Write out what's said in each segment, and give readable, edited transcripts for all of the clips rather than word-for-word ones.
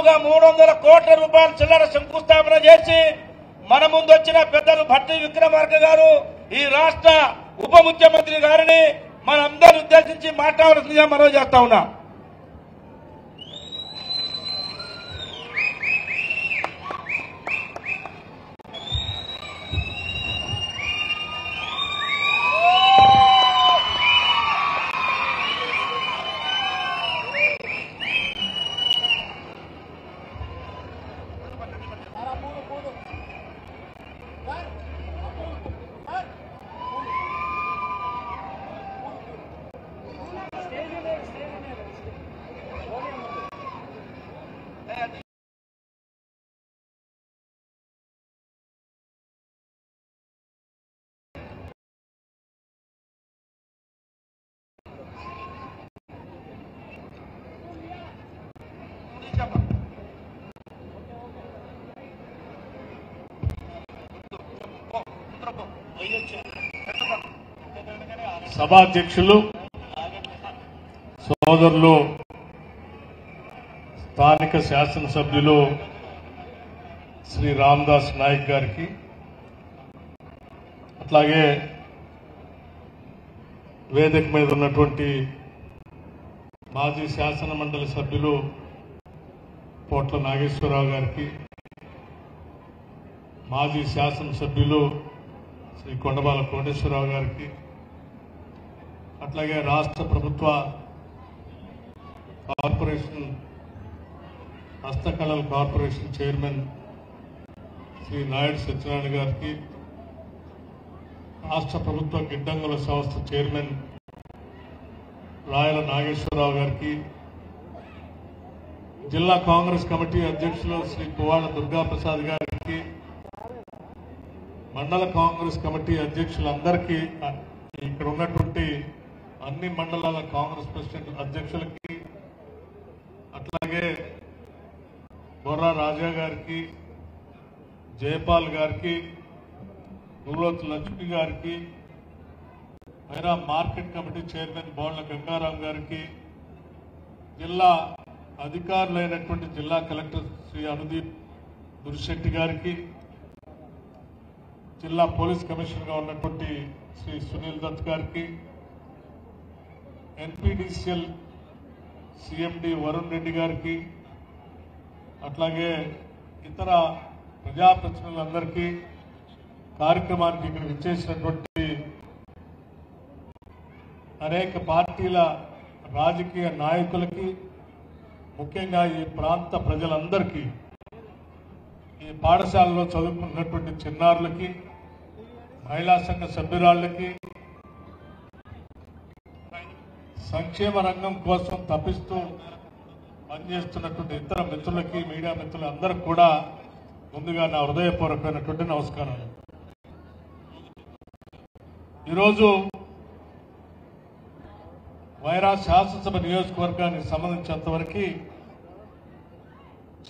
దాదాపుగా 300 కోట్ల రూపాయల చిల్లర శంకుస్థాపన చేసి మన ముందు వచ్చిన పెద్దలు భట్టి విక్రమార్క గారు ఈ రాష్ట్ర ఉప ముఖ్యమంత్రి గారిని మనందరిని ఉద్దేశించి మాట్లాడాల్సిందిగా మనం చేస్తా ఉన్నాం. సభాధ్యక్షులు సోదరులు స్థానిక శాసనసభ్యులు శ్రీ రామదాస్ నాయక్ గారికి, అట్లాగే వేదిక మీద ఉన్నటువంటి మాజీ శాసన మండలి సభ్యులు పోట్ల నాగేశ్వరరావు గారికి, మాజీ శాసనసభ్యులు శ్రీ కొండబాల కోటేశ్వరరావు గారికి, అట్లాగే రాష్ట్ర ప్రభుత్వ కార్పొరేషన్ హస్తకళల కార్పొరేషన్ చైర్మన్ శ్రీ నాయుడు సత్యనారాయణ గారికి, రాష్ట్ర ప్రభుత్వ గిడ్డంగుల సంస్థ చైర్మన్ రాయల నాగేశ్వరరావు గారికి, జిల్లా కాంగ్రెస్ కమిటీ అధ్యక్షులు శ్రీ పువ్వాడ దుర్గాప్రసాద్ గారికి, మండల కాంగ్రెస్ కమిటీ అధ్యక్షులందరికీ, ఇక్కడ ఉన్నటువంటి అన్ని మండలాల కాంగ్రెస్ ప్రెసిడెంట్ అధ్యక్షులకి, అట్లాగే బొర్రా రాజా గారికి, జయపాల్ గారికి, నూలోతు లక్ష్మి గారికి, Myra market committee chairman బోళ్ల Gangaram గారికి, జిల్లా అధికారులైనటువంటి జిల్లా కలెక్టర్ శ్రీ అనుదీప్ దుర్శెట్టి గారికి, జిల్లా పోలీస్ కమిషనర్గా ఉన్నటువంటి శ్రీ సునీల్ దత్ గారికి, ఎన్పీడీసీఎల్ సిఎండి వరుణ్ రెడ్డి గారికి, అట్లాగే ఇతర ప్రజాప్రతినిధులందరికీ, కార్యక్రమానికి ఇక్కడ విచ్చేసినటువంటి అనేక పార్టీల రాజకీయ నాయకులకి, ముఖ్యంగా ఈ ప్రాంత ప్రజలందరికీ, ఈ పాఠశాలలో చదువుకున్నటువంటి చిన్నారులకి, మహిళా సంఘ సభ్యురాళ్ళకి, సంక్షేమ రంగం కోసం తప్పిస్తూ పనిచేస్తున్నటువంటి ఇతర మిత్రులకి, మీడియా మిత్రులందరికీ కూడా ముందుగా నా హృదయపూర్వకమైనటువంటి నమస్కారాలు. ఈరోజు వైరా శాసనసభ నియోజకవర్గానికి సంబంధించినంతవరకు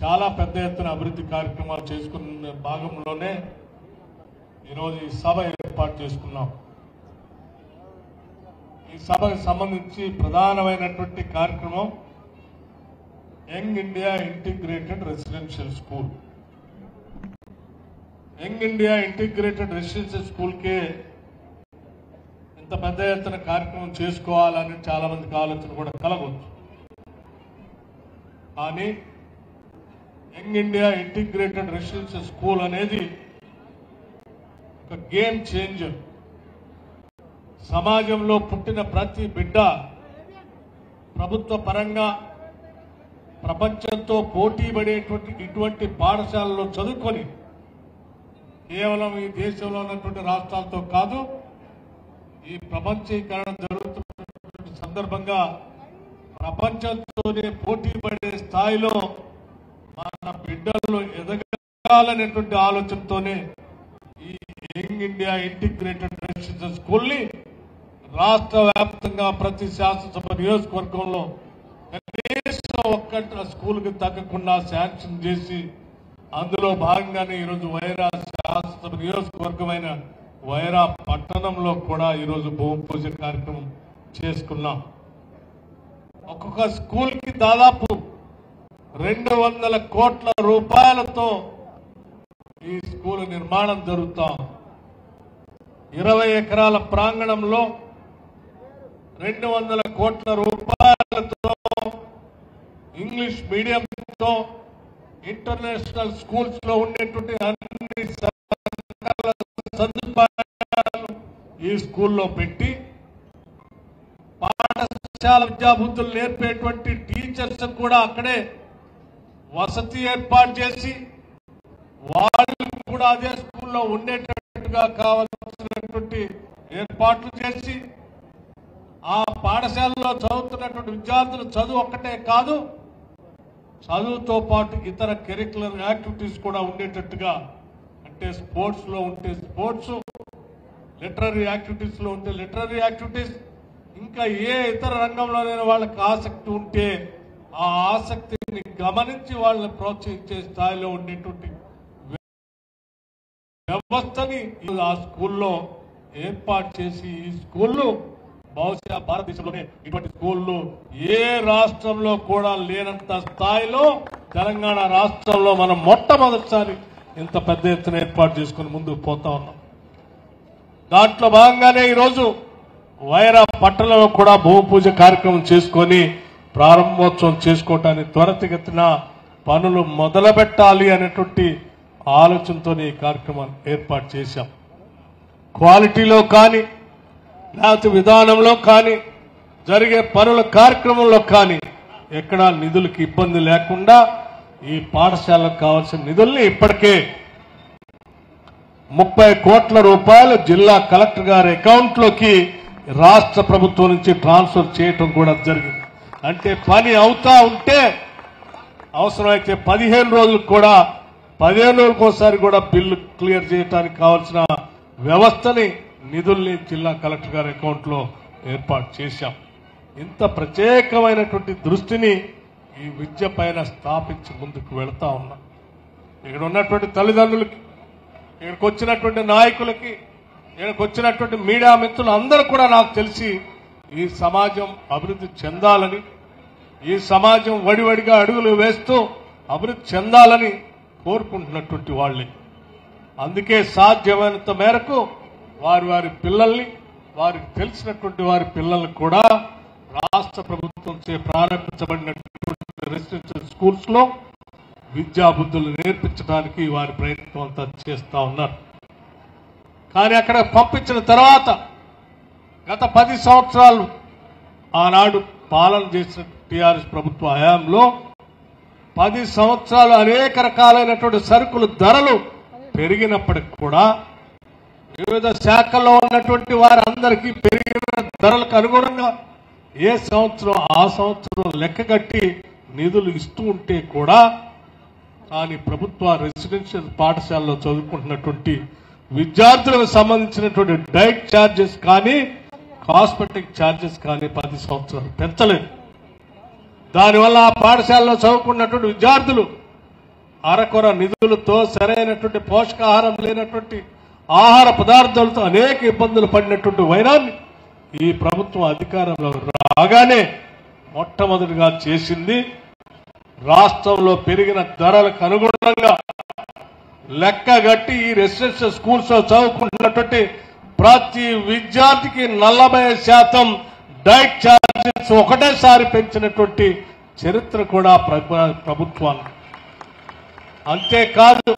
చాలా పెద్ద ఎత్తున అభివృద్ధి కార్యక్రమాలు చేసుకున్న భాగంలోనే ఈరోజు ఈ సభ ఏర్పాటు చేసుకున్నాం. ఈ సభకు సంబంధించి ప్రధానమైనటువంటి కార్యక్రమం young India integrated residential school. Young India integrated residential స్కూల్కే ఇంత పెద్ద ఎత్తున కార్యక్రమం చేసుకోవాలని చాలా మందికి ఆలోచన కూడా కలగవచ్చు. కానీ young India integrated residential school అనేది ఒక గేమ్ చేంజర్. సమాజంలో పుట్టిన ప్రతి బిడ్డ ప్రభుత్వ పరంగా ప్రపంచంతో పోటీ పడేటువంటి ఇటువంటి పాఠశాలలో చదువుకొని కేవలం ఈ దేశంలో ఉన్నటువంటి రాష్ట్రాలతో కాదు, ఈ ప్రపంచీకరణ జరుగుతున్న సందర్భంగా ప్రపంచంతోనే పోటీ పడే స్థాయిలో మన బిడ్డలు ఎదగాలనేటువంటి ఆలోచనతోనే ఈ young India integrated residential school ని రాష్ట్ర వ్యాప్తంగా ప్రతి శాసనసభ నియోజకవర్గంలో కనీసం ఒక్క స్కూల్ కి తగ్గకుండా శాంక్షన్ చేసి, అందులో భాగంగానే ఈరోజు వైరా శాసనసభ నియోజకవర్గమైన వైరా పట్టణంలో కూడా ఈరోజు భూమి పూజ కార్యక్రమం చేసుకున్నాం. ఒక్కొక్క స్కూల్ కి దాదాపు 200 కోట్ల రూపాయలతో ఈ స్కూల్ నిర్మాణం జరుగుతాం. 20 ఎకరాల ప్రాంగణంలో 200 కోట్ల రూపాయలతో ఇంగ్లీష్ మీడియంతో ఇంటర్నేషనల్ స్కూల్స్ లో ఉండేటువంటి అన్ని సదుపాయాలు ఈ స్కూల్లో పెట్టి పాఠశాల విద్యాబుద్ధులు నేర్పేటువంటి టీచర్స్ కూడా అక్కడే వసతి ఏర్పాటు చేసి వాళ్ళు కూడా అదే స్కూల్లో ఉండేటట్టుగా కావాల్సినటువంటి ఏర్పాట్లు చేసి ఆ పాఠశాలలో చదువుతున్నటువంటి విద్యార్థులు చదువు ఒక్కటే కాదు, చదువుతో పాటు ఇతర కరిక్యులర్ యాక్టివిటీస్ కూడా ఉండేటట్టుగా, అంటే స్పోర్ట్స్ లో ఉంటే స్పోర్ట్స్, లిటరరీ యాక్టివిటీస్ లో ఉంటే లిటరరీ యాక్టివిటీస్, ఇంకా ఏ ఇతర రంగంలోనైనా వాళ్ళకి ఆసక్తి ఉంటే ఆ ఆసక్తిని గమనించి వాళ్ళని ప్రోత్సహించే స్థాయిలో ఉండేటువంటి వ్యవస్థని ఆ స్కూల్లో ఏర్పాటు చేసి ఈ స్కూళ్ళు బహుశా భారతదేశంలోనే ఇటువంటి స్కూళ్ళు ఏ రాష్ట్రంలో కూడా లేనంత స్థాయిలో తెలంగాణ రాష్ట్రంలో మనం మొట్టమొదటిసారి ఇంత పెద్ద ఎత్తున ఏర్పాటు చేసుకుని ముందుకు పోతా ఉన్నాం. దాంట్లో భాగంగానే ఈరోజు వైరా పట్టణంలో కూడా భూమి పూజ కార్యక్రమం చేసుకొని ప్రారంభోత్సవం చేసుకోవటానికి త్వరితగతిన పనులు మొదలు పెట్టాలి అనేటువంటి ఆలోచనతో ఈ కార్యక్రమాన్ని ఏర్పాటు చేశాం. క్వాలిటీలో కానీ లేకపోతే విధానంలో కానీ జరిగే పనుల కార్యక్రమంలో కానీ ఎక్కడా నిధులకు ఇబ్బంది లేకుండా ఈ పాఠశాలకు కావాల్సిన నిధుల్ని ఇప్పటికే 30 కోట్ల రూపాయలు జిల్లా కలెక్టర్ గారి అకౌంట్లోకి రాష్ట్ర ప్రభుత్వం నుంచి ట్రాన్స్ఫర్ చేయటం కూడా జరిగింది. అంటే పని అవుతా ఉంటే అవసరమైతే 15 రోజులకు కూడా 15 రోజులకు ఒకసారి కూడా బిల్లు క్లియర్ చేయడానికి కావాల్సిన వ్యవస్థని నిధుల్ని జిల్లా కలెక్టర్ గారి అకౌంట్ లో ఏర్పాటు చేశాం. ఇంత ప్రత్యేకమైనటువంటి దృష్టిని ఈ విద్య పైన స్థాపించి ముందుకు వెళతా ఉన్నాం. ఇక్కడ ఉన్నటువంటి తల్లిదండ్రులకి, ఇక్కడికి వచ్చినటువంటి నాయకులకి, ఇక్కడికి వచ్చినటువంటి మీడియా మిత్రులు అందరూ కూడా నాకు తెలిసి ఈ సమాజం అభివృద్ధి చెందాలని, ఈ సమాజం వడివడిగా అడుగులు వేస్తూ అభివృద్ధి చెందాలని కోరుకుంటున్నటువంటి వాళ్ళే. అందుకే సాధ్యమైనంత మేరకు వారి వారి పిల్లల్ని, వారికి తెలిసినటువంటి వారి పిల్లల్ని కూడా రాష్ట్ర ప్రభుత్వంచే ప్రారంభించబడినటువంటి రెసిడెన్షియల్ స్కూల్స్ లో విద్యాబుద్ధులు నేర్పించడానికి వారి ప్రయత్నం అంతా చేస్తా ఉన్నారు. కానీ అక్కడ పంపించిన తర్వాత గత 10 సంవత్సరాలు ఆనాడు పాలన చేసిన టీఆర్ఎస్ ప్రభుత్వ హయాంలో 10 సంవత్సరాలు అనేక రకాలైనటువంటి సరుకులు ధరలు పెరిగినప్పటికి కూడా వివిధ శాఖల్లో ఉన్నటువంటి వారందరికీ పెరిగిన ధరలకు అనుగుణంగా ఏ సంవత్సరం ఆ సంవత్సరం లెక్కగట్టి నిధులు ఇస్తూ ఉంటే కూడా కానీ ప్రభుత్వ రెసిడెన్షియల్ పాఠశాలలో చదువుకుంటున్నటువంటి విద్యార్థులకు సంబంధించినటువంటి డైట్ ఛార్జెస్ కానీ కాస్మెటిక్ ఛార్జెస్ కానీ 10 సంవత్సరాలు పెంచలేదు. దానివల్ల ఆ పాఠశాలలో చదువుకున్నటువంటి విద్యార్థులు అరకొర నిధులతో సరైనటువంటి పోషకాహారం లేనటువంటి ఆహార పదార్థాలతో అనేక ఇబ్బందులు పడినటువంటి వైనాన్ని ఈ ప్రభుత్వం అధికారంలో రాగానే మొట్టమొదటిగా చేసింది రాష్ట్రంలో పెరిగిన ధరలకు అనుగుణంగా లెక్కగట్టి ఈ రెసిడెన్షియల్ స్కూల్స్ లో చదువుకుంటున్నటువంటి ప్రతి విద్యార్థికి 40% డైట్ ఛార్జెస్ ఒకటేసారి పెంచినటువంటి చరిత్ర కూడా ప్రభుత్వానికి. అంతేకాదు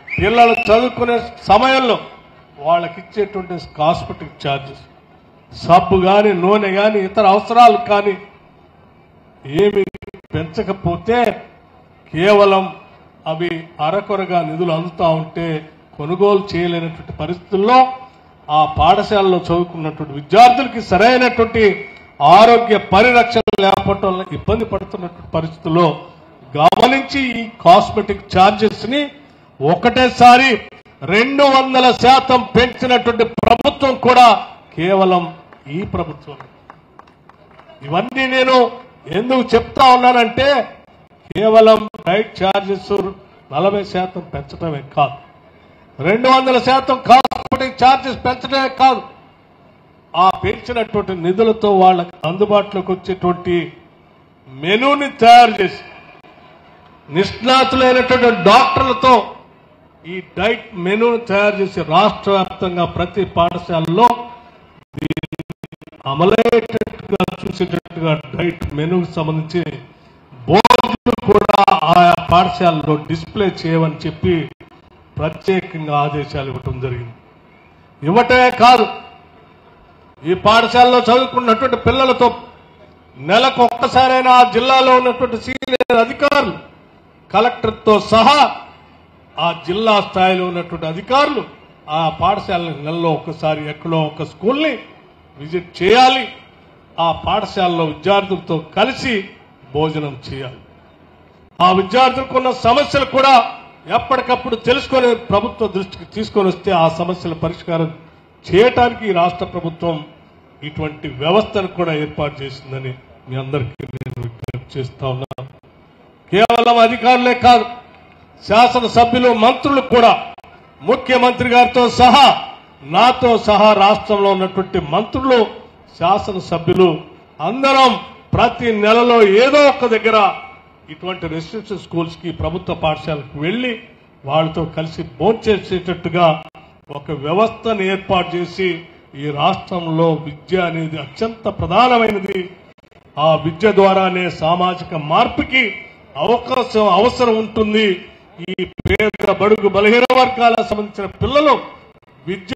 పిల్లలు చదువుకునే సమయంలో వాళ్ళకి ఇచ్చేటువంటి కాస్మెటిక్ ఛార్జెస్, సబ్బు కానీ నూనె కానీ ఇతర అవసరాలు కానీ ఏమి పెంచకపోతే కేవలం అవి అరకొరగా నిధులు అందుతా ఉంటే కొనుగోలు చేయలేనటువంటి పరిస్థితుల్లో ఆ పాఠశాలలో చదువుకున్నటువంటి విద్యార్థులకి సరైనటువంటి ఆరోగ్య పరిరక్షణ లేకపోవడం ఇబ్బంది పడుతున్నటువంటి పరిస్థితుల్లో గమనించి ఈ కాస్మెటిక్ ఛార్జెస్ ని ఒకటేసారి 200% పెంచినటువంటి ప్రభుత్వం కూడా కేవలం ఈ ప్రభుత్వం. ఇవన్నీ నేను ఎందుకు చెప్తా ఉన్నానంటే కేవలం డైట్ ఛార్జెస్ 40% పెంచడమే కాదు, 200% కాస్మెటిక్ ఛార్జెస్ పెంచడమే కాదు, ఆ పెంచినటువంటి నిధులతో వాళ్ళకి అందుబాటులోకి వచ్చేటువంటి మెనూని తయారు చేసి నిష్ణాతులైనటువంటి డాక్టర్లతో ఈ డైట్ మెనూను తయారు చేసి రాష్ట్ర వ్యాప్తంగా ప్రతి పాఠశాలలో అమలయ్యేటట్టుగా చూసేటట్టుగా డైట్ మెనూకు సంబంధించి బోర్డులు కూడా ఆయా పాఠశాలలో డిస్ప్లే చేయమని చెప్పి ప్రత్యేకంగా ఆదేశాలు ఇవ్వటం జరిగింది. ఇవ్వటమే కాదు, ఈ పాఠశాలలో చదువుకున్నటువంటి పిల్లలతో నెలకు ఒక్కసారైనా ఆ జిల్లాలో ఉన్నటువంటి సీనియర్ అధికారులు కలెక్టర్తో సహా ఆ జిల్లా స్థాయిలో ఉన్నటువంటి అధికారులు ఆ పాఠశాల నెలలో ఒకసారి ఎక్కడో ఒక స్కూల్ని విజిట్ చేయాలి. ఆ పాఠశాలలో విద్యార్థులతో కలిసి భోజనం చేయాలి. ఆ విద్యార్థులకు ఉన్న సమస్యలు కూడా ఎప్పటికప్పుడు తెలుసుకొని ప్రభుత్వ దృష్టికి తీసుకొని వస్తే ఆ సమస్యల పరిష్కారం చేయటానికి ఈ రాష్ట్ర ప్రభుత్వం ఇటువంటి వ్యవస్థను కూడా ఏర్పాటు చేసిందని మీ అందరికీ నేను విజ్ఞప్తి చేస్తా ఉన్నాను. కేవలం అధికారులే కాదు, శాసనసభ్యులు, మంత్రులు కూడా ముఖ్యమంత్రి గారితో సహా నాతో సహా రాష్ట్రంలో ఉన్నటువంటి మంత్రులు, శాసనసభ్యులు అందరం ప్రతి నెలలో ఏదో ఒక దగ్గర ఇటువంటి రెసిడెన్షియల్ స్కూల్స్ కి ప్రభుత్వ పాఠశాలకు వెళ్లి వాళ్ళతో కలిసి భోంచేసేటట్టుగా ఒక వ్యవస్థను ఏర్పాటు చేసి ఈ రాష్ట్రంలో విద్య అనేది అత్యంత ప్రధానమైనది. ఆ విద్య ద్వారానే సామాజిక మార్పుకి అవసరం ఉంటుంది. ఈ పేద బడుగు బలహీన వర్గాలకు సంబంధించిన పిల్లలు విద్య